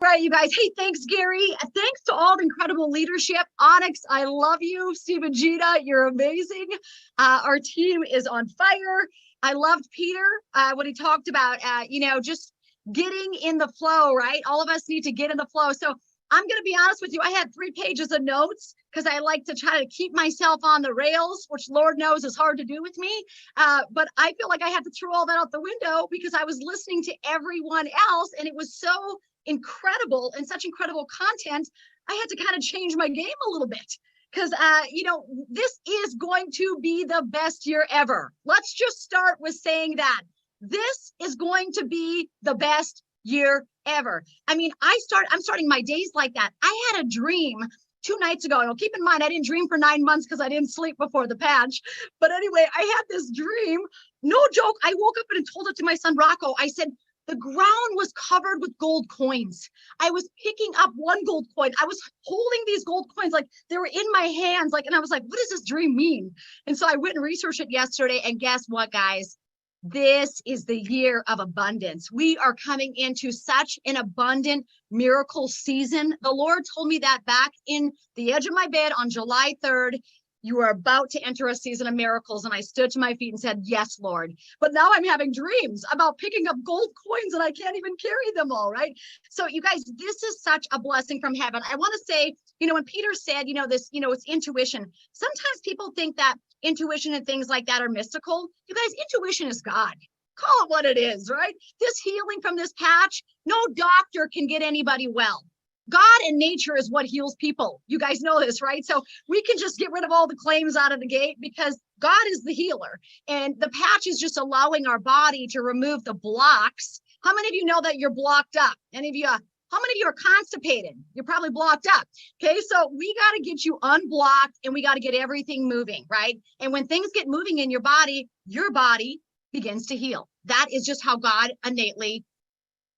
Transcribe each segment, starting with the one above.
right, you guys. Hey, thanks, Gary. Thanks to all the incredible leadership. Onyx, I love you. Stephen Gina, you're amazing. Our team is on fire. I loved Peter, what he talked about, just getting in the flow, right? All of us need to get in the flow. So I'm going to be honest with you. I had 3 pages of notes because I like to try to keep myself on the rails, which Lord knows is hard to do with me. But I feel like I had to throw all that out the window because I was listening to everyone else, and it was so incredible and such incredible content. I had to kind of change my game a little bit because, this is going to be the best year ever. Let's just start with saying that this is going to be the best year ever. I mean, I'm starting my days like that. I had a dream 2 nights ago. And keep in mind, I didn't dream for 9 months because I didn't sleep before the patch. But anyway, I had this dream. No joke. I woke up and told it to my son, Rocco. I said, the ground was covered with gold coins. I was picking up 1 gold coin. I was holding these gold coins like they were in my hands. And I was like, what does this dream mean? And so I went and researched it yesterday. And guess what, guys? This is the year of abundance. We are coming into such an abundant miracle season. The Lord told me that back in the edge of my bed on July 3rd. You are about to enter a season of miracles. And I stood to my feet and said, yes, Lord. But now I'm having dreams about picking up gold coins and I can't even carry them all, right? So you guys, this is such a blessing from heaven. I want to say, when Peter said, it's intuition. Sometimes people think that intuition and things like that are mystical. You guys, intuition is God. Call it what it is, right? This healing from this patch, no doctor can get anybody well. God and nature is what heals people. You guys know this, right? So we can just get rid of all the claims out of the gate because God is the healer. And the patch is just allowing our body to remove the blocks. How many of you know that you're blocked up? How many of you are constipated? You're probably blocked up. Okay, so we got to get you unblocked and we got to get everything moving, right? And when things get moving in your body begins to heal. That is just how God innately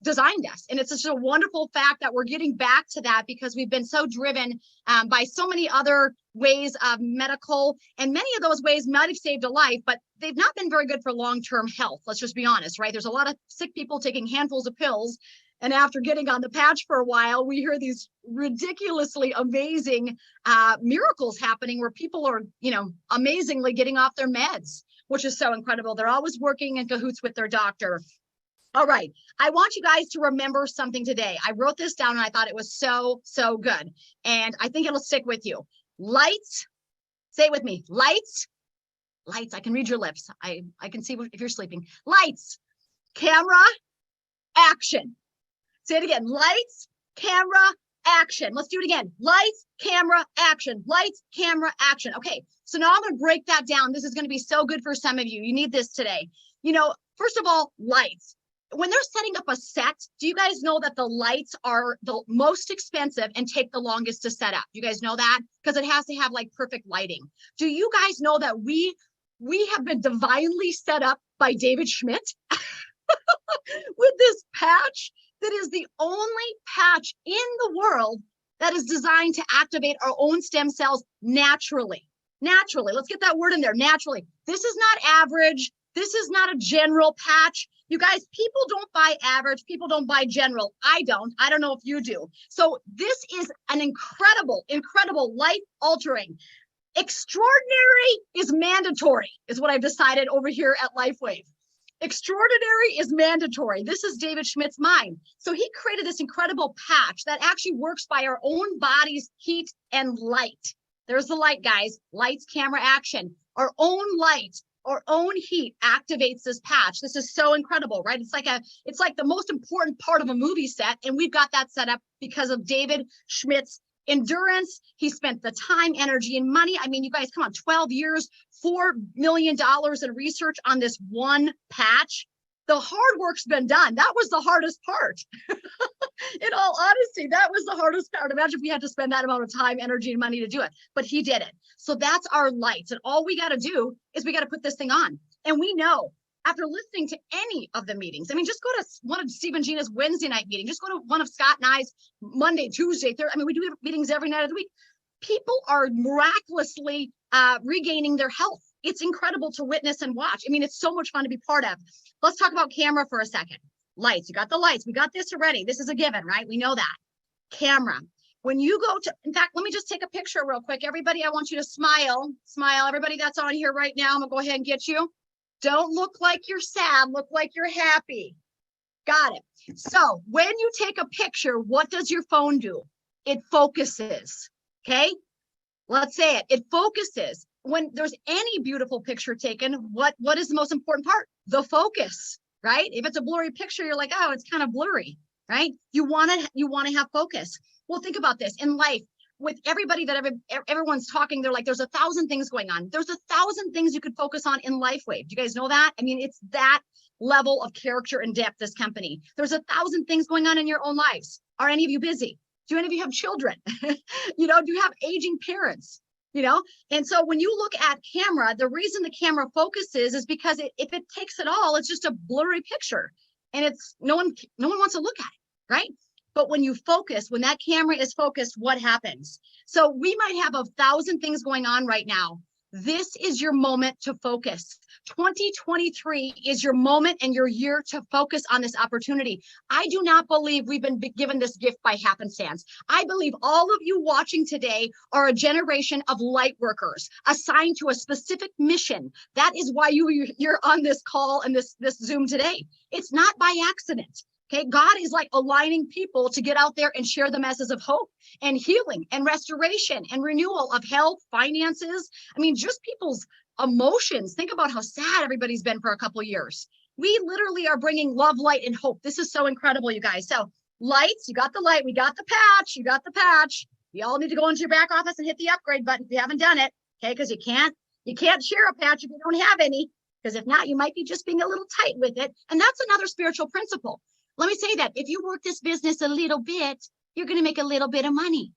designed us. And it's just a wonderful fact that we're getting back to that because we've been so driven by so many other ways of medical, and many of those ways might have saved a life, but they've not been very good for long-term health. Let's just be honest, right? There's a lot of sick people taking handfuls of pills. And after getting on the patch for a while, we hear these ridiculously amazing miracles happening where people are, amazingly getting off their meds, which is so incredible. They're always working in cahoots with their doctor. All right. I want you guys to remember something today. I wrote this down and I thought it was so, so good. And I think it'll stick with you. Lights. Say it with me. Lights. Lights. I can read your lips. I can see if you're sleeping. Lights. Camera. Action. Say it again. Lights. Camera. Action. Let's do it again. Lights. Camera. Action. Lights. Camera. Action. Okay. So now I'm going to break that down. This is going to be so good for some of you. You need this today. First of all, lights. When they're setting up a set, do you guys know that the lights are the most expensive and take the longest to set up? Do you guys know that? Because it has to have like perfect lighting. Do you guys know that we have been divinely set up by David Schmidt with this patch that is the only patch in the world that is designed to activate our own stem cells naturally. Naturally. Let's get that word in there. Naturally. This is not average. This is not a general patch. You guys, people don't buy average. People don't buy general. I don't know if you do. So this is an incredible, incredible life-altering. Extraordinary is mandatory, is what I've decided over here at LifeWave. Extraordinary is mandatory. This is David Schmidt's mind. So he created this incredible patch that actually works by our own body's heat and light. There's the light, guys. Lights, camera, action. Our own light, our own heat activates this patch. This is so incredible, right? It's like the most important part of a movie set. And we've got that set up because of David Schmidt's endurance. He spent the time, energy, and money. I mean, you guys, come on, 12 years, $4 million in research on this one patch. The hard work's been done. That was the hardest part. In all honesty, that was the hardest part. Imagine if we had to spend that amount of time, energy, and money to do it, but he did it. So that's our lights. And all we got to do is we got to put this thing on. And we know after listening to any of the meetings, I mean, just go to one of Steve and Gina's Wednesday night meeting, just go to one of Scott and I's Monday, Tuesday, Thursday. I mean, we do meetings every night of the week. People are miraculously regaining their health. It's incredible to witness and watch. I mean, it's so much fun to be part of. Let's talk about camera for a second. Lights, you got the lights. We got this already. This is a given, right? We know that. Camera. When you go to, in fact, let me just take a picture real quick. Everybody, I want you to smile. Smile. Everybody that's on here right now, I'm going to go ahead and get you. Don't look like you're sad. Look like you're happy. Got it. So when you take a picture, what does your phone do? It focuses. Okay. Let's say it. It focuses. When there's any beautiful picture taken, what is the most important part? The focus, right? If it's a blurry picture, you're like, oh, it's kind of blurry, right? You want to have focus. Well, think about this in life. With everybody that everyone's talking, they're like, there's 1,000 things going on. There's 1,000 things you could focus on in LifeWave. Do you guys know that? I mean, it's that level of character and depth, this company. There's 1,000 things going on in your own lives. Are any of you busy? Do any of you have children? Do you have aging parents? And so when you look at camera, the reason the camera focuses is because if it takes it all, it's just a blurry picture, and it's no one wants to look at it, right? But when you focus, when that camera is focused, what happens? So we might have 1,000 things going on right now. This is your moment to focus. 2023 is your moment and your year to focus on this opportunity. I do not believe we've been given this gift by happenstance. I believe all of you watching today are a generation of light workers assigned to a specific mission. That is why you're on this call and this Zoom today. It's not by accident. Okay, God is like aligning people to get out there and share the message of hope and healing and restoration and renewal of health, finances. I mean, just people's emotions. Think about how sad everybody's been for a couple of years. We literally are bringing love, light, and hope. This is so incredible, you guys. So lights, you got the light. We got the patch. You got the patch. You all need to go into your back office and hit the upgrade button if you haven't done it. Okay, because you can't share a patch if you don't have any. Because if not, you might be just being a little tight with it. And that's another spiritual principle. Let me say that if you work this business a little bit, you're going to make a little bit of money.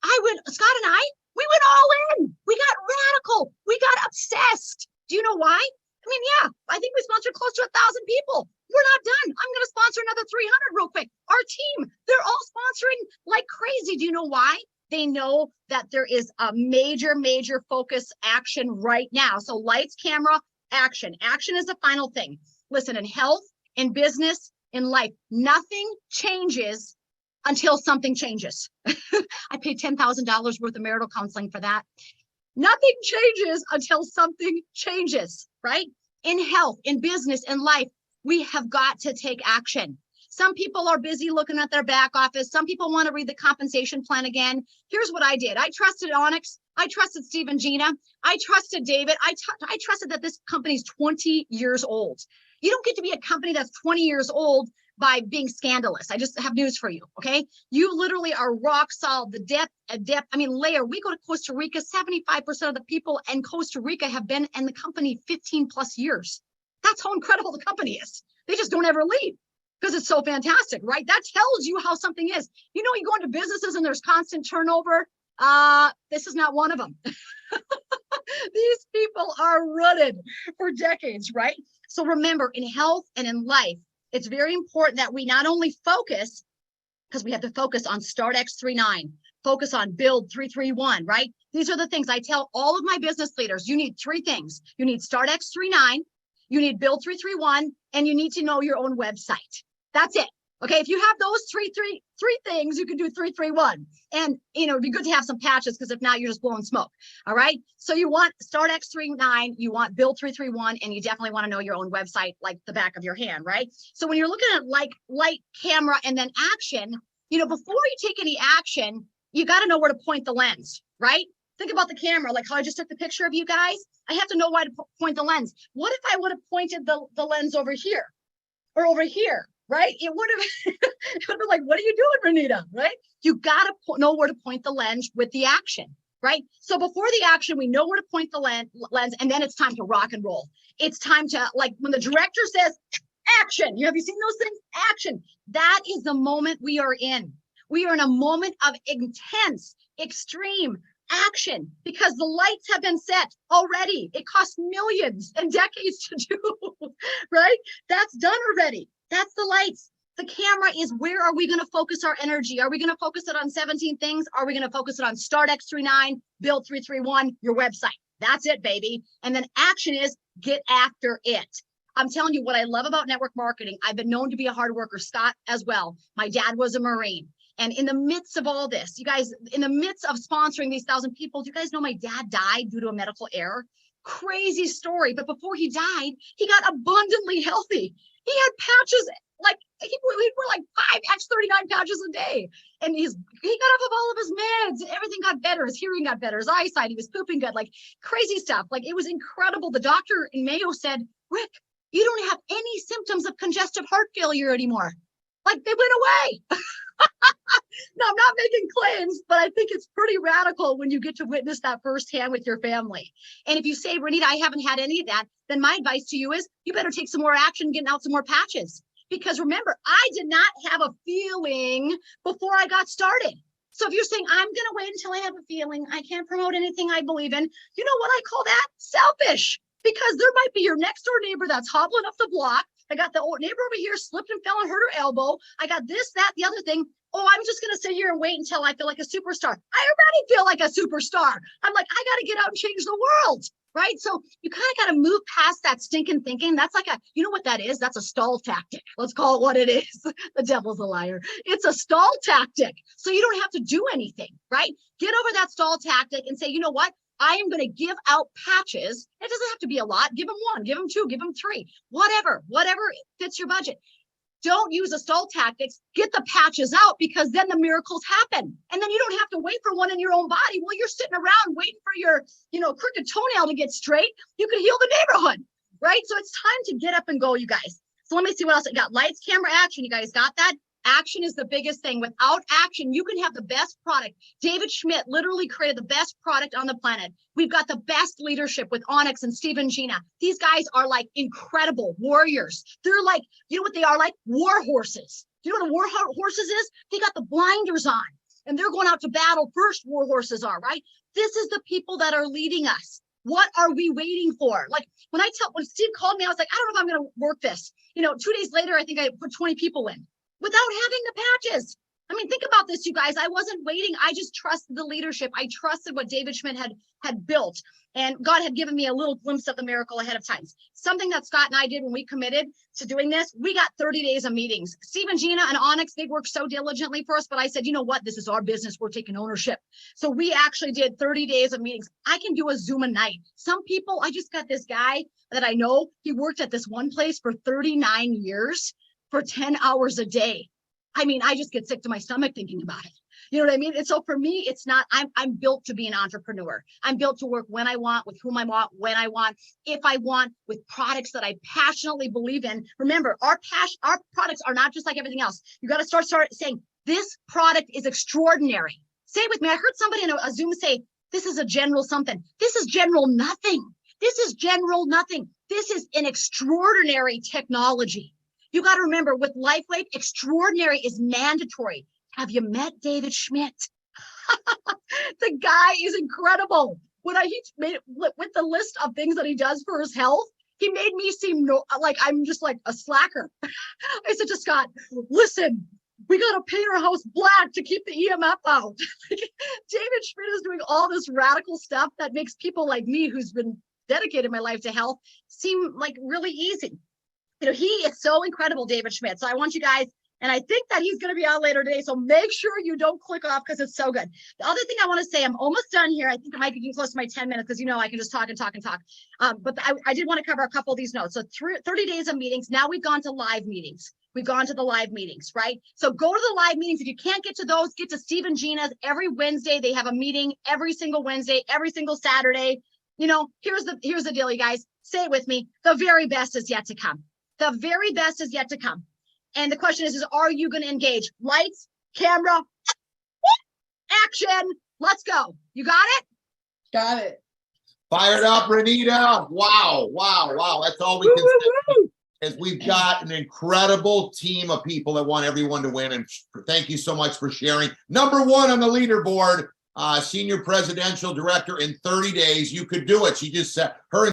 Scott and I, we went all in. We got radical. We got obsessed. Do you know why? I mean, yeah, I think we sponsored close to 1,000 people. We're not done. I'm going to sponsor another 300 real quick. Our team, they're all sponsoring like crazy. Do you know why? They know that there is a major, major focus action right now. So lights, camera, action. Action is the final thing. Listen, in health, in business, in life, nothing changes until something changes. I paid $10,000 worth of marital counseling for that. Nothing changes until something changes, right? In health, in business, in life, we have got to take action. Some people are busy looking at their back office. Some people want to read the compensation plan again. Here's what I did. I trusted Onyx. I trusted Steve and Gina. I trusted David. I trusted that this company's 20 years old. You don't get to be a company that's 20 years old by being scandalous. I just have news for you, okay? You literally are rock solid. The depth, I mean, layer. We go to Costa Rica, 75% of the people in Costa Rica have been in the company 15 plus years. That's how incredible the company is. They just don't ever leave because it's so fantastic, right? That tells you how something is. You go into businesses and there's constant turnover. This is not one of them. These people are rooted for decades, right? So remember, in health and in life, it's very important that we not only focus, because we have to focus on Start X39, focus on Build 331, right? These are the things I tell all of my business leaders. You need 3 things. You need Start X39, you need Build 331, and you need to know your own website. That's it. Okay, if you have those three things, you can do 331. And it'd be good to have some patches, because if not, you're just blowing smoke. All right. So you want Start X39, you want Build 331, and you definitely want to know your own website like the back of your hand, right? So when you're looking at like light, camera, and then action, before you take any action, you got to know where to point the lens, right? Think about the camera, like how I just took the picture of you guys. I have to know why to point the lens. What if I would have pointed the lens over here or over here? Right? It would have been like, what are you doing, Renita? Right? You got to know where to point the lens with the action, right? So before the action, we know where to point the lens, and then it's time to rock and roll. It's time to, like, when the director says action, have you seen those things? Action. That is the moment we are in. We are in a moment of intense, extreme action, because the lights have been set already. It costs millions and decades to do, right? That's done already. That's the lights. The camera is, where are we going to focus our energy? Are we going to focus it on 17 things? Are we going to focus it on Start X39, Build 331, your website? That's it, baby. And then action is get after it. I'm telling you what I love about network marketing. I've been known to be a hard worker, Scott as well. My dad was a Marine. And in the midst of all this, you guys, in the midst of sponsoring these 1,000 people, do you guys know my dad died due to a medical error? Crazy story. But before he died, he got abundantly healthy. He had patches, like he wore like 5X39 patches a day. And he got off of all of his meds and everything got better. His hearing got better, his eyesight, he was pooping good, like crazy stuff. Like it was incredible. The doctor in Mayo said, Rick, you don't have any symptoms of congestive heart failure anymore. Like they went away. No, I'm not making claims, but I think it's pretty radical when you get to witness that firsthand with your family. And if you say, Renita, I haven't had any of that, then my advice to you is you better take some more action, getting out some more patches. Because remember, I did not have a feeling before I got started. So if you're saying, I'm going to wait until I have a feeling, I can't promote anything I believe in, you know what I call that? Selfish. Because there might be your next door neighbor that's hobbling up the block. I got the old neighbor over here slipped and fell and hurt her elbow. I got this, that, the other thing. Oh, I'm just going to sit here and wait until I feel like a superstar. I already feel like a superstar. I'm like, I got to get out and change the world, right? So you kind of got to move past that stinking thinking. That's like you know what that is? That's a stall tactic. Let's call it what it is. The devil's a liar. It's a stall tactic. So you don't have to do anything, right? Get over that stall tactic and say, you know what? I am going to give out patches. It doesn't have to be a lot. Give them 1, give them 2, give them 3, whatever fits your budget. Don't use a stall tactics. Get the patches out because then the miracles happen. And then you don't have to wait for one in your own body. While you're sitting around waiting for your, crooked toenail to get straight, you could heal the neighborhood, right? So it's time to get up and go, you guys. So let me see what else I got. Lights, camera, action. You guys got that? Action is the biggest thing. Without action, you can have the best product. David Schmidt literally created the best product on the planet. We've got the best leadership with Onyx and Steve and Gina. These guys are like incredible warriors. They're like, you know what they are like? War horses. You know what a war horses is? They got the blinders on and they're going out to battle first. War horses are, right? This is the people that are leading us. What are we waiting for? Like when Steve called me, I was like, I don't know if I'm going to work this. 2 days later, I think I put 20 people in. Without having the patches. I mean, think about this, you guys. I wasn't waiting. I just trusted the leadership. I trusted what David Schmidt had built. And God had given me a little glimpse of the miracle ahead of time. Something that Scott and I did when we committed to doing this, we got 30 days of meetings. Steve and Gina and Onyx, they worked so diligently for us. But I said, you know what? This is our business. We're taking ownership. So we actually did 30 days of meetings. I can do a Zoom a night. Some people, I just got this guy that I know. He worked at this one place for 39 years. For 10 hours a day. I mean, I just get sick to my stomach thinking about it. You know what I mean? And so for me, it's not, I'm built to be an entrepreneur. I'm built to work when I want, with whom I want, when I want, if I want, with products that I passionately believe in. Remember, our products are not just like everything else. You got to start saying, this product is extraordinary. Say it with me. I heard somebody in a Zoom say, this is a general something. This is general nothing. This is general nothing. This is an extraordinary technology. You got to remember with LifeWave, extraordinary is mandatory. Have you met David Schmidt? The guy is incredible. When he made it with the list of things that he does for his health, he made me seem like I'm just like a slacker. I said to Scott, listen, we got to paint our house black to keep the EMF out. David Schmidt is doing all this radical stuff that makes people like me, who's been dedicated my life to health, seem like really easy. He is so incredible, David Schmidt. So I want you guys, and I think that he's going to be on later today. So make sure you don't click off because it's so good. The other thing I want to say, I'm almost done here. I think I might be getting close to my 10 minutes because, I can just talk and talk and talk. But I did want to cover a couple of these notes. So 30 days of meetings. Now we've gone to live meetings. We've gone to the live meetings, right? So go to the live meetings. If you can't get to those, get to Steve and Gina's. Every Wednesday, they have a meeting every single Wednesday, every single Saturday. Here's the deal, you guys. Say it with me. The very best is yet to come. The very best is yet to come. And the question is are you going to engage? Lights, camera, action. Let's go. You got it? Got it. Fired up, Renita. Wow. That's all we can say. Is we've got an incredible team of people that want everyone to win. And thank you so much for sharing. Number 1 on the leaderboard, senior presidential director in 30 days. You could do it. She just said her